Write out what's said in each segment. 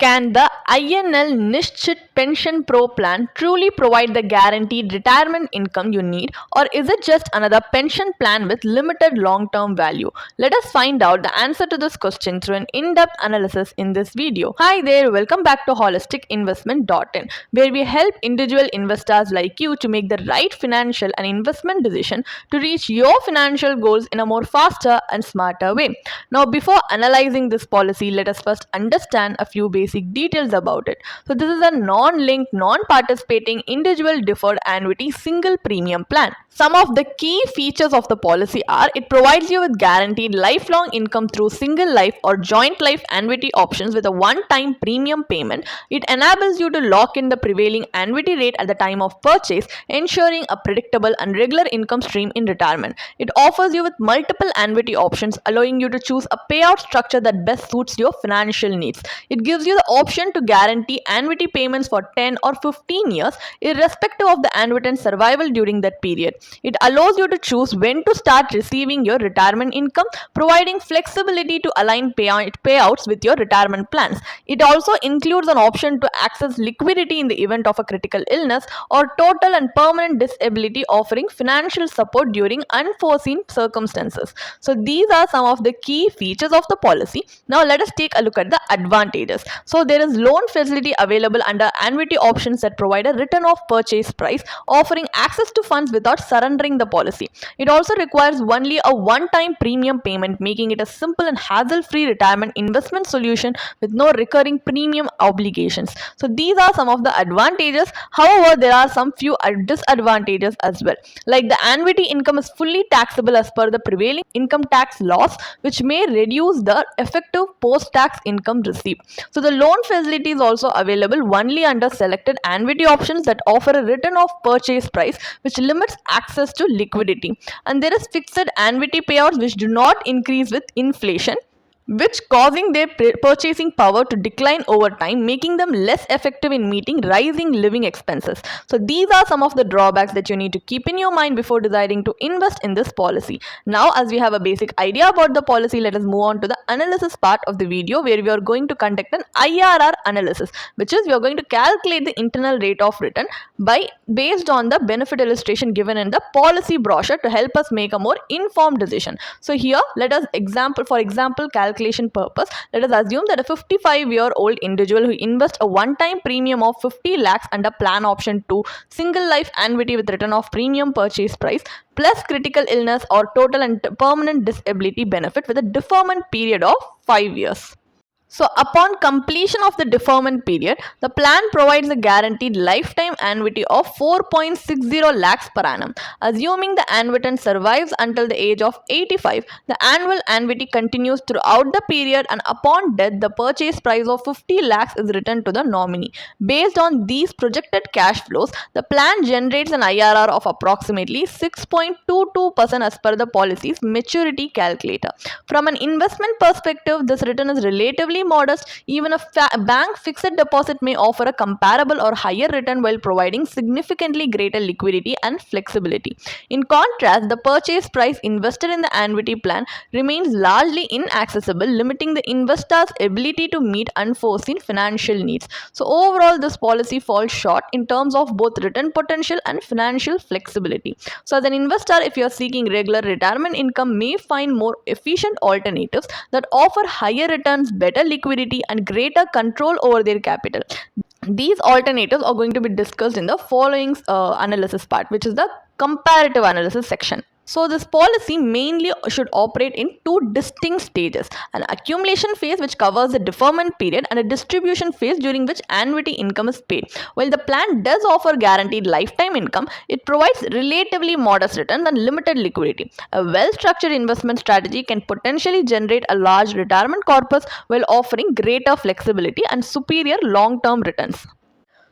Can the INL Nishchit Pension Pro plan truly provide the guaranteed retirement income you need, or is it just another pension plan with limited long term value? Let us find out the answer to this question through an in depth analysis in this video. Hi there, welcome back to holisticinvestment.in, where we help individual investors like you to make the right financial and investment decision to reach your financial goals in a more faster and smarter way. Now, before analyzing this policy, let us first understand a few basic details about it. So this is a non-linked, non-participating individual deferred annuity single premium plan. Some of the key features of the policy are: it provides you with guaranteed lifelong income through single life or joint life annuity options with a one-time premium payment. It enables you to lock in the prevailing annuity rate at the time of purchase, ensuring a predictable and regular income stream in retirement. It offers you with multiple annuity options, allowing you to choose a payout structure that best suits your financial needs. It gives you the option to guarantee annuity payments for 10 or 15 years, irrespective of the annuitant's survival during that period. It allows you to choose when to start receiving your retirement income, providing flexibility to align payouts with your retirement plans. It also includes an option to access liquidity in the event of a critical illness or total and permanent disability, offering financial support during unforeseen circumstances. So these are some of the key features of the policy. Now let us take a look at the advantages. So there is loan facility available under annuity options that provide a return of purchase price, offering access to funds without surrendering the policy. It also requires only a one-time premium payment, making it a simple and hassle-free retirement investment solution with no recurring premium obligations. So these are some of the advantages. However, there are some few disadvantages as well. Like, the annuity income is fully taxable as per the prevailing income tax laws, which may reduce the effective post-tax income received. So the loan facility is also available only under selected annuity options that offer a return of purchase price, which limits access to liquidity. And there is fixed annuity payouts which do not increase with inflation, which causing their purchasing power to decline over time, making them less effective in meeting rising living expenses. So these are some of the drawbacks that you need to keep in your mind before deciding to invest in this policy. Now, as we have a basic idea about the policy, let us move on to the analysis part of the video, where we are going to conduct an IRR analysis, which is we are going to calculate the internal rate of return based on the benefit illustration given in the policy brochure to help us make a more informed decision. So here, let us for example calculation purpose, let us assume that a 55-year-old individual who invests a one-time premium of 50 lakhs under plan option 2 single life annuity with return of premium purchase price plus critical illness or total and permanent disability benefit with a deferment period of 5 years. So upon completion of the deferment period, the plan provides a guaranteed lifetime annuity of 4.60 lakhs per annum. Assuming the annuitant survives until the age of 85, the annual annuity continues throughout the period, and upon death, the purchase price of 50 lakhs is returned to the nominee. Based on these projected cash flows, the plan generates an IRR of approximately 6.22% as per the policy's maturity calculator. From an investment perspective, this return is relatively modest. Even a bank fixed deposit may offer a comparable or higher return while providing significantly greater liquidity and flexibility. In contrast, the purchase price invested in the annuity plan remains largely inaccessible, limiting the investor's ability to meet unforeseen financial needs. So overall, this policy falls short in terms of both return potential and financial flexibility. So as an investor, if you are seeking regular retirement income, may find more efficient alternatives that offer higher returns, better liquidity, and greater control over their capital. These alternatives are going to be discussed in the following analysis part, which is the comparative analysis section. So this policy mainly should operate in two distinct stages: an accumulation phase, which covers the deferment period, and a distribution phase during which annuity income is paid. While the plan does offer guaranteed lifetime income, it provides relatively modest returns and limited liquidity. A well-structured investment strategy can potentially generate a large retirement corpus while offering greater flexibility and superior long-term returns.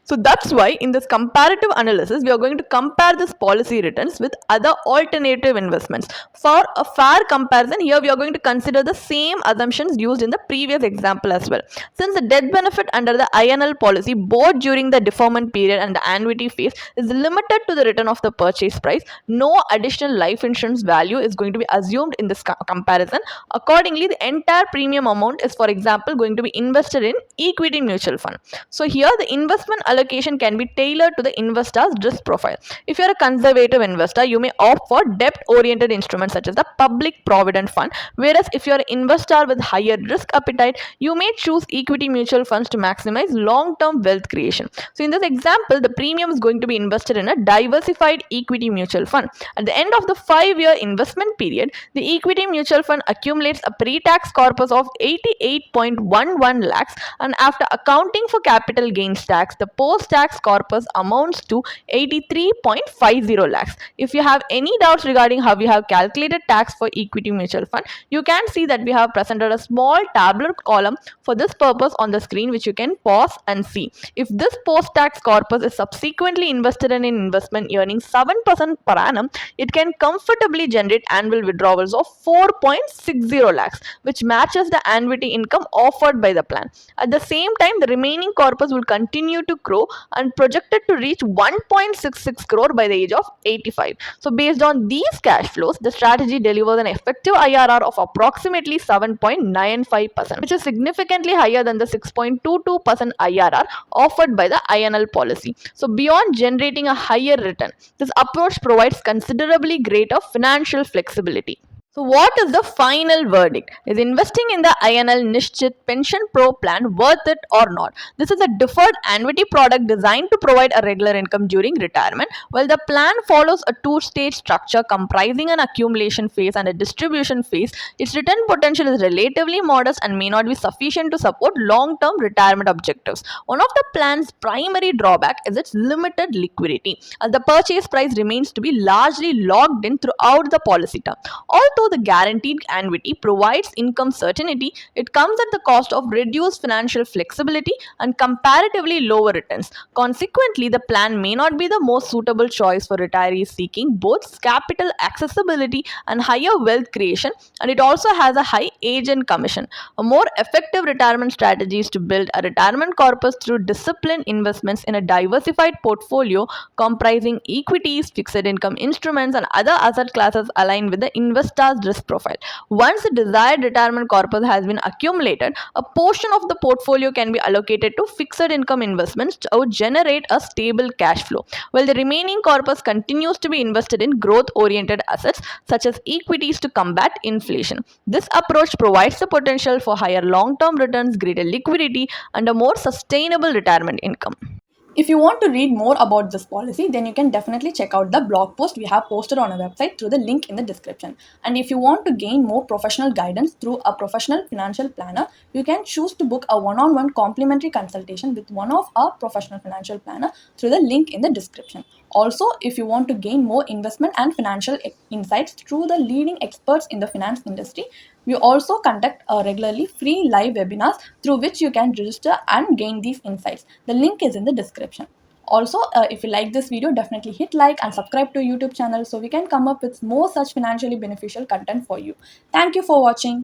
So that's why in this comparative analysis, we are going to compare this policy returns with other alternative investments. For a fair comparison, here we are going to consider the same assumptions used in the previous example as well. Since the death benefit under the INL policy, both during the deferment period and the annuity phase, is limited to the return of the purchase price, no additional life insurance value is going to be assumed in this comparison. Accordingly, the entire premium amount is, for example, going to be invested in equity mutual fund. So here the investment allocation can be tailored to the investor's risk profile. If you're a conservative investor, you may opt for debt-oriented instruments such as the public provident fund, whereas if you're an investor with higher risk appetite, you may choose equity mutual funds to maximize long-term wealth creation. So in this example, the premium is going to be invested in a diversified equity mutual fund. At the end of the 5-year investment period, the equity mutual fund accumulates a pre-tax corpus of 88.11 lakhs, and after accounting for capital gains tax, the post-tax corpus amounts to 83.50 lakhs. If you have any doubts regarding how we have calculated tax for equity mutual fund, you can see that we have presented a small tabular column for this purpose on the screen, which you can pause and see. If this post-tax corpus is subsequently invested in an investment earning 7% per annum, it can comfortably generate annual withdrawals of 4.60 lakhs, which matches the annuity income offered by the plan. At the same time, the remaining corpus will continue to grow and projected to reach 1.66 crore by the age of 85. So based on these cash flows, the strategy delivers an effective IRR of approximately 7.95%, which is significantly higher than the 6.22% IRR offered by the INL policy. So beyond generating a higher return, this approach provides considerably greater financial flexibility. So what is the final verdict? Is investing in the INL Nishchit Pension Pro plan worth it or not? This is a deferred annuity product designed to provide a regular income during retirement. While the plan follows a two-stage structure comprising an accumulation phase and a distribution phase, its return potential is relatively modest and may not be sufficient to support long-term retirement objectives. One of the plan's primary drawback is its limited liquidity, as the purchase price remains to be largely locked in throughout the policy term. Although the guaranteed annuity provides income certainty, it comes at the cost of reduced financial flexibility and comparatively lower returns. Consequently, the plan may not be the most suitable choice for retirees seeking both capital accessibility and higher wealth creation, and it also has a high age and commission. A more effective retirement strategy is to build a retirement corpus through disciplined investments in a diversified portfolio comprising equities, fixed income instruments, and other asset classes aligned with the investor's risk profile. Once the desired retirement corpus has been accumulated, a portion of the portfolio can be allocated to fixed income investments to generate a stable cash flow, while the remaining corpus continues to be invested in growth-oriented assets such as equities to combat inflation. This approach provides the potential for higher long-term returns, greater liquidity, and a more sustainable retirement income. If you want to read more about this policy, then you can definitely check out the blog post we have posted on our website through the link in the description. And if you want to gain more professional guidance through a professional financial planner, you can choose to book a one-on-one complimentary consultation with one of our professional financial planner through the link in the description. Also, if you want to gain more investment and financial insights through the leading experts in the finance industry, we also conduct regularly free live webinars through which you can register and gain these insights. The link is in the description. Also, if you like this video, definitely hit like and subscribe to YouTube channel so we can come up with more such financially beneficial content for you. Thank you for watching.